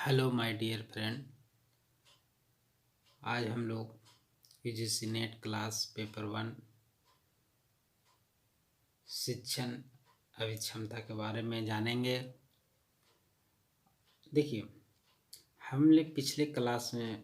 Hello my dear friend. आज हम लोग यूजीसी नेट क्लास पेपर 1 शिक्षण अभिक्षमता के बारे में जानेंगे। देखिए, हमने पिछले क्लास में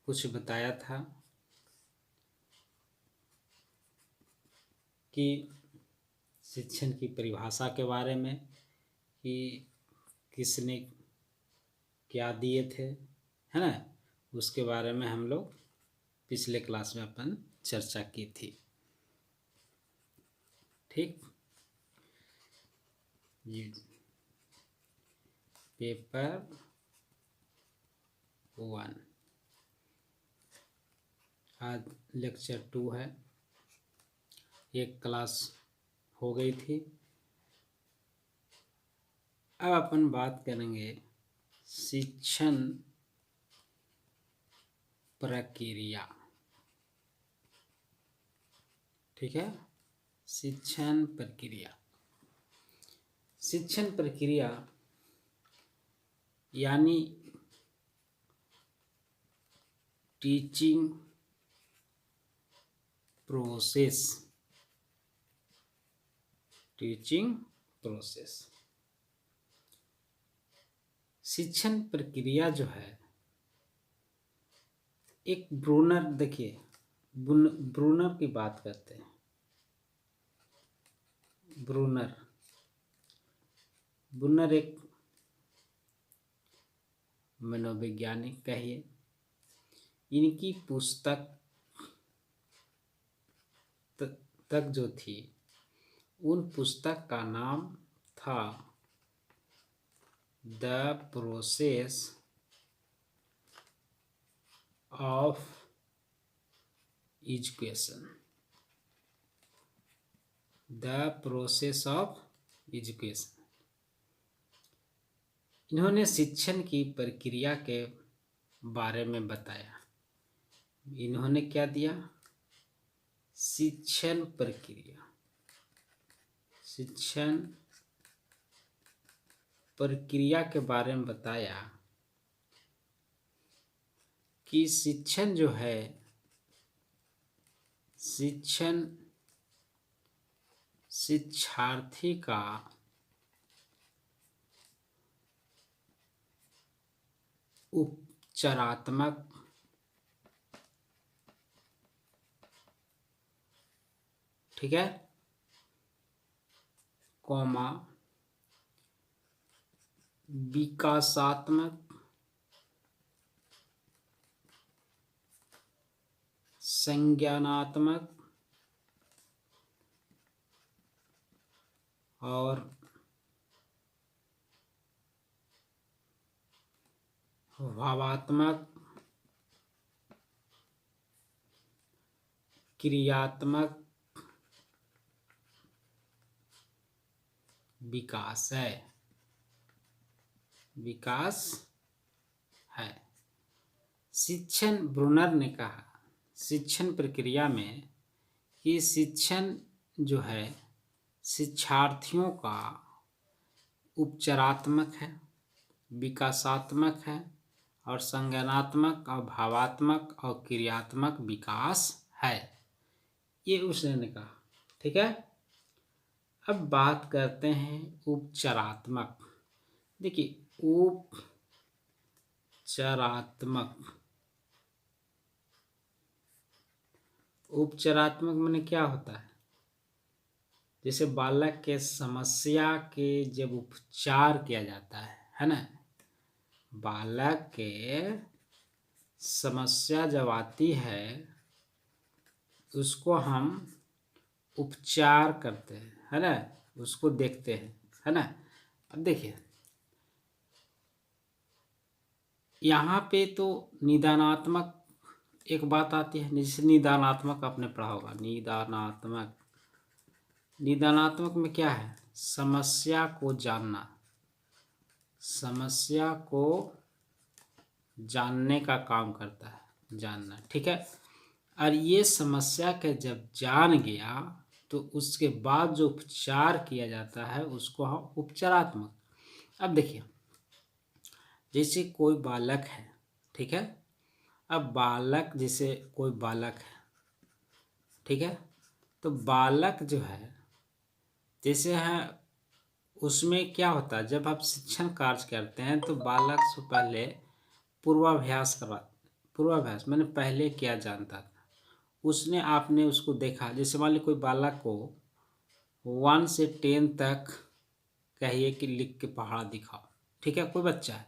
कुछ बताया था कि शिक्षण की परिभाषा के बारे में कि किसने क्या दिए थे, है ना। उसके बारे में हम लोग पिछले क्लास में अपन चर्चा की थी। ठीक, ये पेपर 1 आज लेक्चर 2 है। एक क्लास हो गई थी। अब अपन बात करेंगे शिक्षण प्रक्रिया। ठीक है, शिक्षण प्रक्रिया। शिक्षण प्रक्रिया यानी टीचिंग प्रोसेस। टीचिंग प्रोसेस, शिक्षण प्रक्रिया जो है एक ब्रूनर, देखिए ब्रूनर की बात करते हैं। ब्रूनर एक मनोवैज्ञानिक कहिए। इनकी पुस्तक तक जो थी, उन पुस्तक का नाम था the process of education. The process of education. इन्होंने शिक्षण की प्रक्रिया के बारे में बताया। इन्होंने क्या दिया? शिक्षण प्रक्रिया। शिक्षण प्रक्रिया के बारे में बताया कि शिक्षण जो है, शिक्षण शिक्षार्थी का उपचारात्मक ठीक है विकासात्मक, संज्ञानात्मक और भावात्मक, क्रियात्मक विकास है। शिक्षण, ब्रूनर ने कहा शिक्षण प्रक्रिया में कि शिक्षण जो है शिक्षार्थियों का उपचारात्मक है, विकासात्मक है और संज्ञानात्मक और भावात्मक और क्रियात्मक विकास है। ये उसने कहा। ठीक है, अब बात करते हैं उपचारात्मक। देखिए, उपचारात्मक माने क्या होता है? जैसे बालक के समस्या के जब उपचार किया जाता है ना। बालक के समस्या जब आती है उसको हम उपचार करते हैं, है ना, उसको देखते हैं, है ना। अब देखिए, यहाँ पे तो निदानात्मक एक बात आती है। जैसे निदानात्मक आपने पढ़ा होगा। निदानात्मक में क्या है? समस्या को जानना, समस्या को जानने का काम करता है, जानना। ठीक है, और ये समस्या के जब जान गया तो उसके बाद जो उपचार किया जाता है उसको हम उपचारात्मक। अब देखिए, जैसे कोई बालक है, ठीक है, अब बालक जैसे कोई बालक है, ठीक है, तो बालक जो है जैसे है उसमें क्या होता है, जब आप शिक्षण कार्य करते हैं तो बालक से पहले पूर्वाभ्यास करवा, पूर्वाभ्यास मैंने पहले क्या जानता था, उसने आपने उसको देखा। जैसे मान लीजिए कोई बालक को 1 से 10 तक कहिए कि लिख के पहाड़ा दिखाओ, ठीक है, कोई बच्चा है।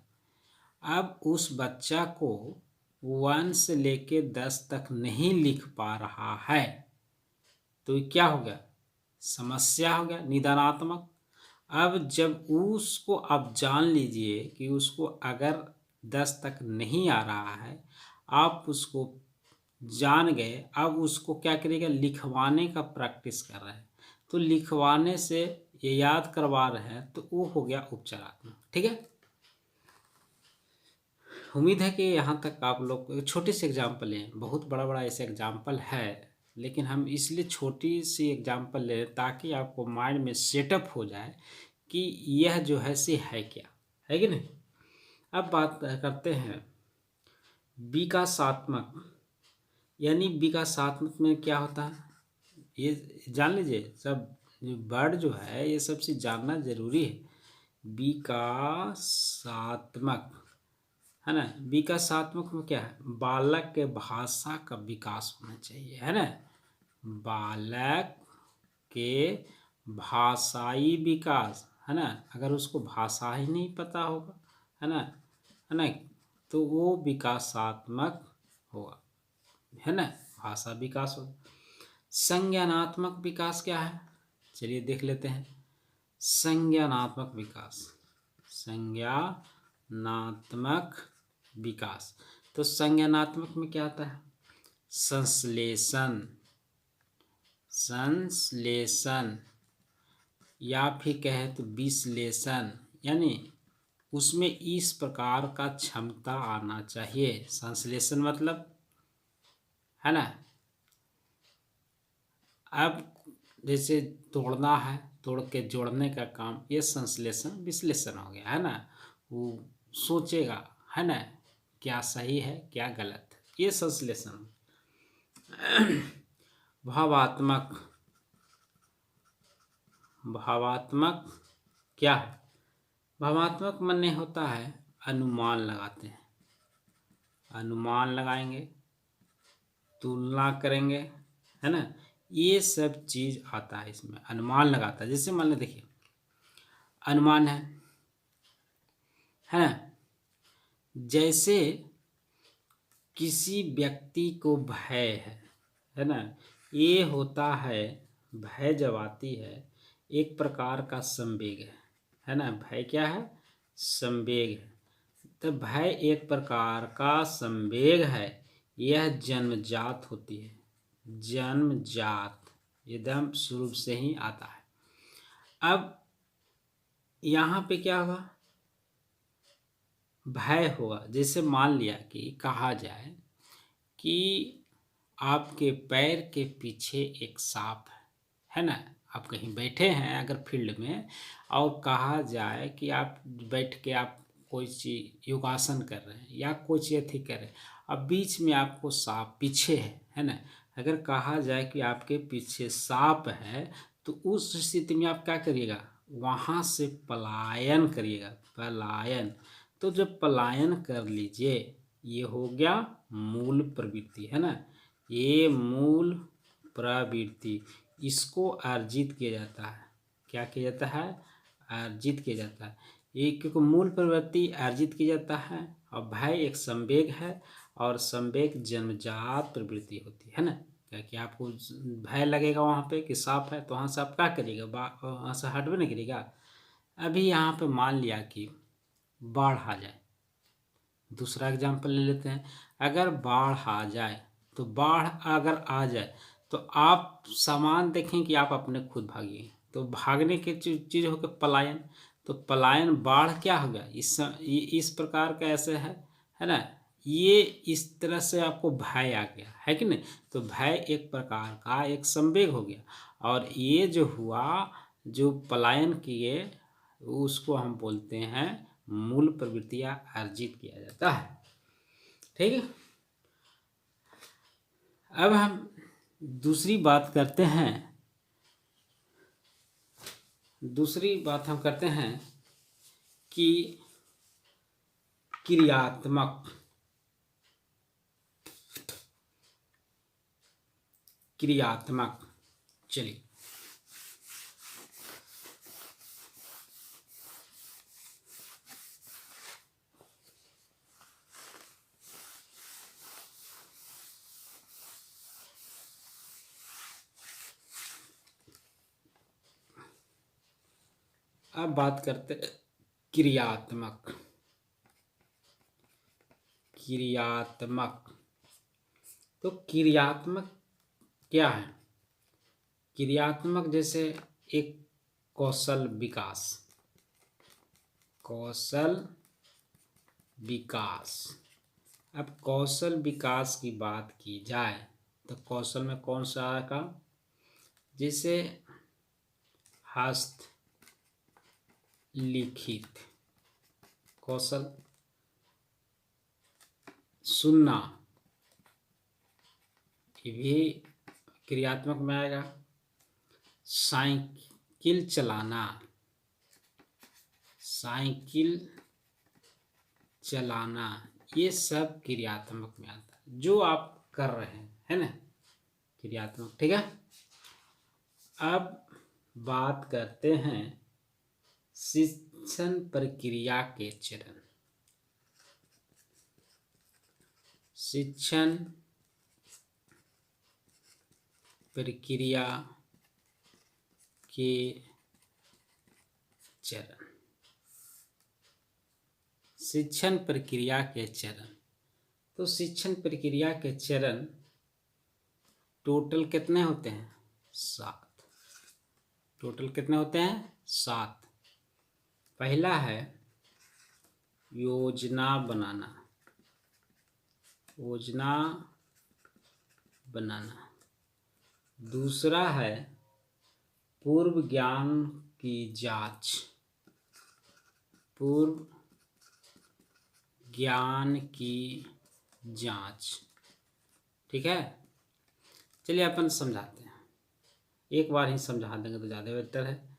अब उस बच्चा को 1 से लेके 10 तक नहीं लिख पा रहा है, तो ये क्या हो गया, समस्या हो गया, निदानात्मक। अब जब उसको आप जान लीजिए कि उसको अगर 10 तक नहीं आ रहा है, आप उसको जान गए, अब उसको क्या करिएगा, लिखवाने का प्रैक्टिस कर रहे हैं, तो लिखवाने से ये याद करवा रहे हैं, तो वो हो गया उपचारात्मक, ठीक है। उम्मीद है कि यहाँ तक आप लोग छोटे से एग्जाम्पल हैं, बहुत बड़ा बड़ा ऐसे एग्जाम्पल है, लेकिन हम इसलिए छोटी सी एग्जाम्पल ले ताकि आपको माइंड में सेटअप हो जाए कि यह जो है से है क्या, है कि नहीं। अब बात करते हैं विकासात्मक, यानी विकासात्मक में क्या होता है ये जान लीजिए। सब वर्ड जो है ये सबसे जानना जरूरी है। विकासात्मक, है ना, विकासात्मक में क्या है, बालक के भाषा का विकास होना चाहिए, है ना, बालक के भाषाई विकास, है ना। अगर उसको भाषा ही नहीं पता होगा, है ना, तो वो विकासात्मक होगा, है ना, भाषा विकास होगा। संज्ञानात्मक विकास क्या है, चलिए देख लेते हैं। संज्ञानात्मक विकास, संज्ञानात्मक विकास, तो संज्ञानात्मक में क्या आता है, संश्लेषण, संश्लेषण या फिर कहे तो विश्लेषण, यानी उसमें इस प्रकार का क्षमता आना चाहिए। संश्लेषण मतलब, है ना, अब जैसे तोड़ना है, तोड़ के जोड़ने का काम, ये संश्लेषण विश्लेषण हो गया, है ना। वो सोचेगा, है ना, क्या सही है क्या गलत है, ये संश्लेषण। भावात्मक, भावात्मक क्या है, भावात्मक माने होता है अनुमान लगाते हैं, अनुमान लगाएंगे, तुलना करेंगे, है ना, ये सब चीज आता है इसमें, अनुमान लगाता है। जैसे मान लो देखिए, अनुमान है ना, जैसे किसी व्यक्ति को भय है ना, ये होता है, भय जब आती है एक प्रकार का संवेग है ना, भय क्या है, संवेग है। तो भय एक प्रकार का संवेग है, यह जन्मजात होती है, जन्मजात, एकदम शुरू से ही आता है। अब यहाँ पे क्या होगा, भय होगा। जैसे मान लिया कि कहा जाए कि आपके पैर के पीछे एक सांप है ना, आप कहीं बैठे हैं अगर फील्ड में, और कहा जाए कि आप बैठ के आप कोई चीज योगासन कर रहे हैं या कोई चीज अथी कर रहे हैं, अब बीच में आपको सांप पीछे है ना, अगर कहा जाए कि आपके पीछे सांप है, तो उस स्थिति में आप क्या करिएगा, वहां से पलायन करिएगा, पलायन। तो जब पलायन कर लीजिए, ये हो गया मूल प्रवृत्ति, है ना, ये मूल प्रवृत्ति, इसको अर्जित किया जाता है। क्या किया जाता है, अर्जित किया जाता है। ये क्योंकि मूल प्रवृत्ति अर्जित किया जाता है, और भय एक संवेग है, और संवेग जन्मजात प्रवृत्ति होती है ना। क्या कि आपको भय लगेगा वहाँ पे कि सांप है, तो वहाँ से आप क्या करिएगा, वहाँ से हटवे नहीं करिएगा। अभी यहाँ पे मान लिया कि बाढ़ आ जाए, दूसरा एग्जाम्पल ले लेते हैं। अगर बाढ़ आ जाए, तो बाढ़ अगर आ जाए तो आप सामान देखें कि आप अपने खुद भागिए, तो भागने की चीज हो गया पलायन। तो पलायन, बाढ़ क्या हो गया, इस प्रकार का ऐसे है ना, ये इस तरह से आपको भय आ गया, है कि नहीं। तो भय एक प्रकार का एक संवेग हो गया, और ये जो हुआ, जो पलायन किए, उसको हम बोलते हैं मूल प्रवृत्तियां अर्जित किया जाता है। ठीक है, अब हम दूसरी बात करते हैं। दूसरी बात हम करते हैं कि क्रियात्मक चलिए, अब बात करते हैं क्रियात्मक। तो क्रियात्मक क्या है? क्रियात्मक जैसे एक कौशल विकास। अब कौशल विकास की बात की जाए तो कौशल में कौन सा आएगा? जैसे हस्त लिखित कौशल, सुनना, ये भी क्रियात्मक में आएगा। साइकिल चलाना, ये सब क्रियात्मक में आता है, जो आप कर रहे हैं, है ना, क्रियात्मक। ठीक है, अब बात करते हैं शिक्षण प्रक्रिया के चरण। शिक्षण प्रक्रिया के चरण। शिक्षण प्रक्रिया के चरण, तो शिक्षण प्रक्रिया के चरण टोटल कितने होते हैं? 7। टोटल कितने होते हैं? 7। पहला है योजना बनाना। दूसरा है पूर्व ज्ञान की जांच। ठीक है, चलिए अपन समझाते हैं, एक बार ही समझा देंगे तो ज़्यादा बेहतर है।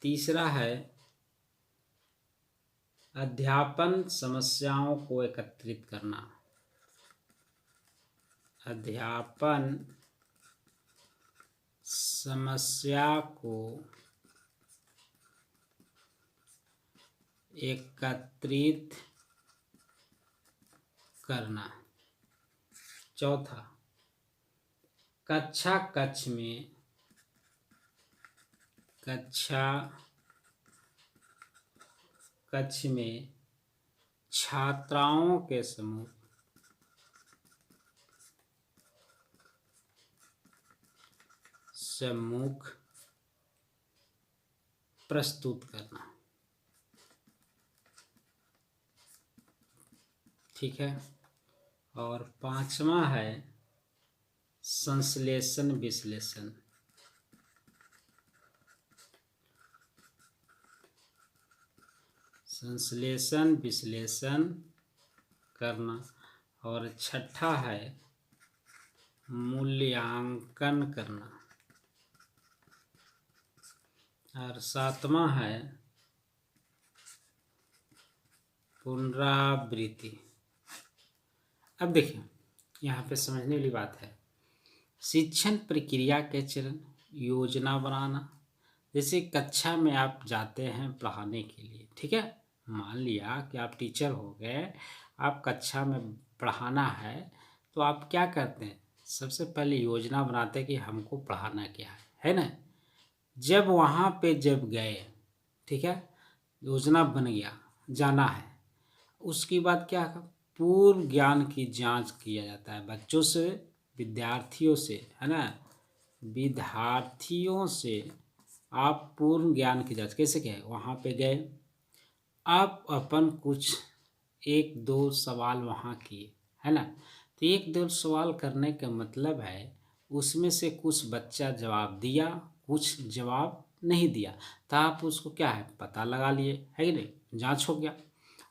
तीसरा है अध्यापन समस्याओं को एकत्रित करना। अध्यापन समस्या को एकत्रित करना। चौथा, कक्षा कक्ष में छात्राओं के सम्मुख प्रस्तुत करना। ठीक है, और पांचवा है संश्लेषण विश्लेषण। करना। और छठा है मूल्यांकन करना। और सातवां है पुनरावृत्ति। अब देखिए, यहाँ पे समझने वाली बात है, शिक्षण प्रक्रिया के चरण, योजना बनाना। जैसे कक्षा में आप जाते हैं पढ़ाने के लिए, ठीक है, मान लिया कि आप टीचर हो गए, आप कक्षा में पढ़ाना है, तो आप क्या करते हैं? सबसे पहले योजना बनाते हैं कि हमको पढ़ाना क्या है ना। जब वहाँ पे जब गए, ठीक है, योजना बन गया, जाना है, उसके बाद क्या, पूर्व ज्ञान की जांच किया जाता है बच्चों से, विद्यार्थियों से, है ना, विद्यार्थियों से आप पूर्व ज्ञान की जांच कैसे किए? वहाँ पे गए, आप अपन कुछ 1-2 सवाल वहाँ किए, है ना। तो 1-2 सवाल करने का मतलब है उसमें से कुछ बच्चा जवाब दिया, कुछ जवाब नहीं दिया, तो आप उसको क्या है पता लगा लिए, है कि नहीं, जांच हो गया।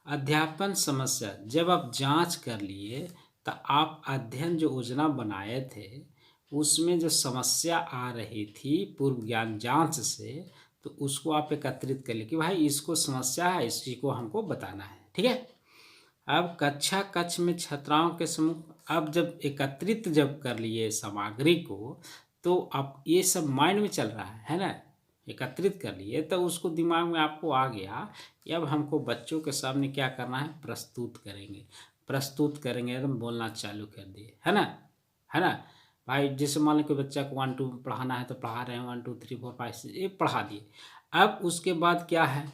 अध्यापन समस्या, जब आप जांच कर लिए तो आप अध्ययन जो योजना बनाए थे उसमें जो समस्या आ रही थी पूर्व ज्ञान जांच से, तो उसको आप एकत्रित कर लिए कि भाई इसको समस्या है, इसी को हमको बताना है, ठीक है। अब कक्षा कक्ष में छात्राओं के समूह, अब जब एकत्रित जब कर लिए सामग्री को, तो अब ये सब माइंड में चल रहा है ना, एकत्रित कर लिए तो उसको दिमाग में आपको आ गया कि अब हमको बच्चों के सामने क्या करना है, प्रस्तुत करेंगे, प्रस्तुत करेंगे, एकदम बोलना चालू कर दिए, है ना, है ना। भाई जैसे मान लो कि बच्चा को 1 2 पढ़ाना है तो पढ़ा रहे हैं, 1 2 3 4 5 6 ये पढ़ा दिए। अब उसके बाद क्या है,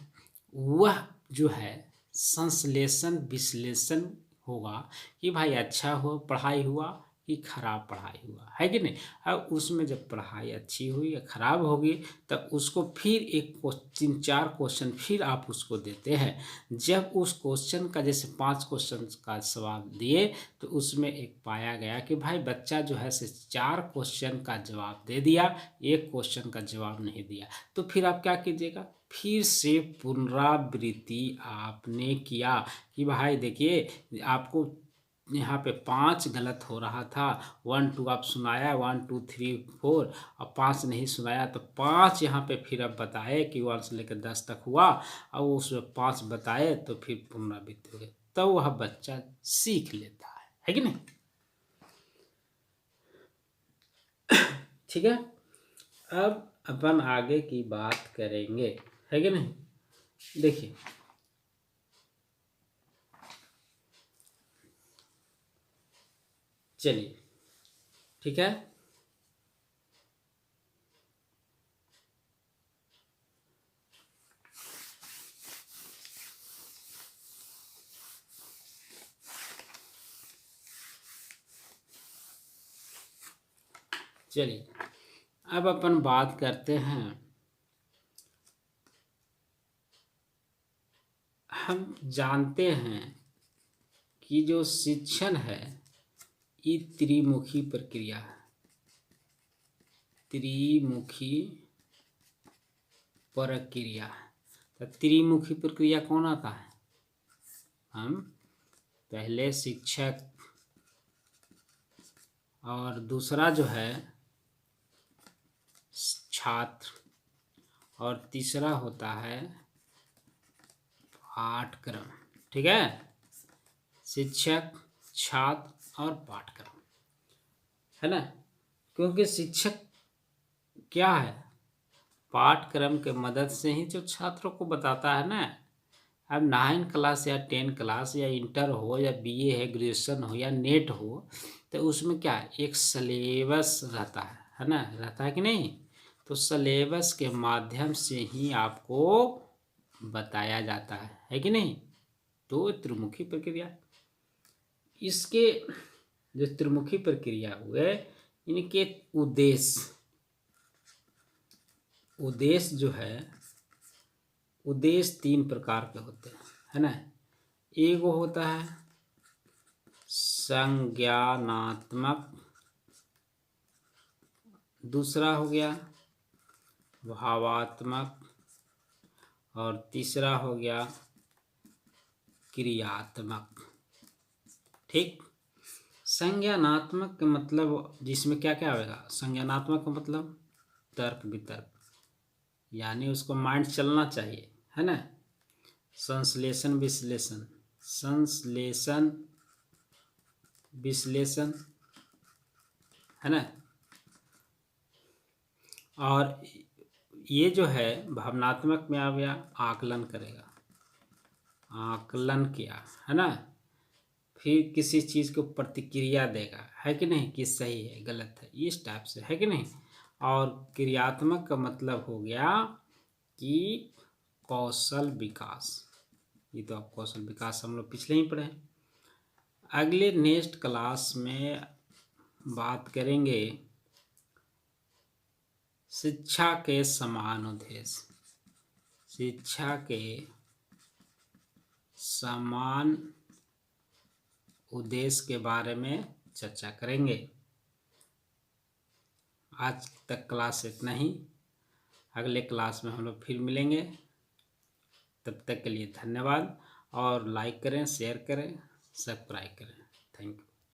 वह जो है संश्लेषण विश्लेषण होगा कि भाई अच्छा हो पढ़ाई हुआ कि खराब पढ़ाई हुआ, है कि नहीं। अब उसमें जब पढ़ाई अच्छी हुई या खराब होगी तब उसको फिर एक 3 4 क्वेश्चन फिर आप उसको देते हैं। जब उस क्वेश्चन का जैसे 5 क्वेश्चन का जवाब दिए तो उसमें एक पाया गया कि भाई बच्चा जो है से 4 क्वेश्चन का जवाब दे दिया, 1 क्वेश्चन का जवाब नहीं दिया, तो फिर आप क्या कीजिएगा, फिर से पुनरावृत्ति आपने किया कि भाई देखिए आपको यहाँ पे 5 गलत हो रहा था, 1 2 आप सुनाया, 1 2 3 4 और 5 नहीं सुनाया, तो 5 यहाँ पे फिर अब बताए कि 1 से लेकर 10 तक हुआ और उसमें 5 बताए, तो फिर पुनरावृत्ति हो गई, तो वह बच्चा सीख लेता है कि नहीं। ठीक है, अब अपन आगे की बात करेंगे, है कि नहीं। देखिए चलिए ठीक है, चलिए अब अपन बात करते हैं, हम जानते हैं कि जो शिक्षण है ये त्रिमुखी प्रक्रिया है, त्रिमुखी प्रक्रिया। तो त्रिमुखी प्रक्रिया कौन आता है, हम पहले शिक्षक और दूसरा जो है छात्र और तीसरा होता है पाठक्रम, ठीक है, शिक्षक छात्र और पाठक्रम, है ना। क्योंकि शिक्षक क्या है, पाठक्रम के मदद से ही जो छात्रों को बताता है ना। अब 9 क्लास या 10 क्लास या इंटर हो या बीए है, ग्रेजुएशन हो या नेट हो, तो उसमें क्या है एक सिलेबस रहता है ना, रहता है कि नहीं। तो सिलेबस के माध्यम से ही आपको बताया जाता है कि नहीं। तो त्रिमुखी प्रक्रिया, इसके जो त्रिमुखी प्रक्रिया हुए इनके उद्देश्य, उद्देश्य जो है उद्देश्य 3 प्रकार के होते हैं, है ना। एक वो होता है संज्ञानात्मक, दूसरा हो गया भावात्मक और तीसरा हो गया क्रियात्मक। ठीक, संज्ञानात्मक का मतलब जिसमें क्या क्या आएगा, संज्ञानात्मक का मतलब तर्क वितर्क, यानी उसको माइंड चलना चाहिए, है ना। संश्लेषण विश्लेषण, संश्लेषण विश्लेषण, है ना। और ये जो है भावनात्मक में आ गया, आकलन करेगा, आकलन किया, है ना। फिर किसी चीज़ को प्रतिक्रिया देगा, है कि नहीं, कि सही है गलत है, इस टाइप से, है कि नहीं। और क्रियात्मक का मतलब हो गया कि कौशल विकास, ये तो आप कौशल विकास हम लोग पिछले ही पढ़े हैं। अगले नेक्स्ट क्लास में बात करेंगे शिक्षा के समान उद्देश्य, शिक्षा के समान उद्देश्य के बारे में चर्चा करेंगे। आज तक क्लास इतना ही। अगले क्लास में हम लोग फिर मिलेंगे। तब तक के लिए धन्यवाद और लाइक करें, शेयर करें, सब्सक्राइब करें। Thank you.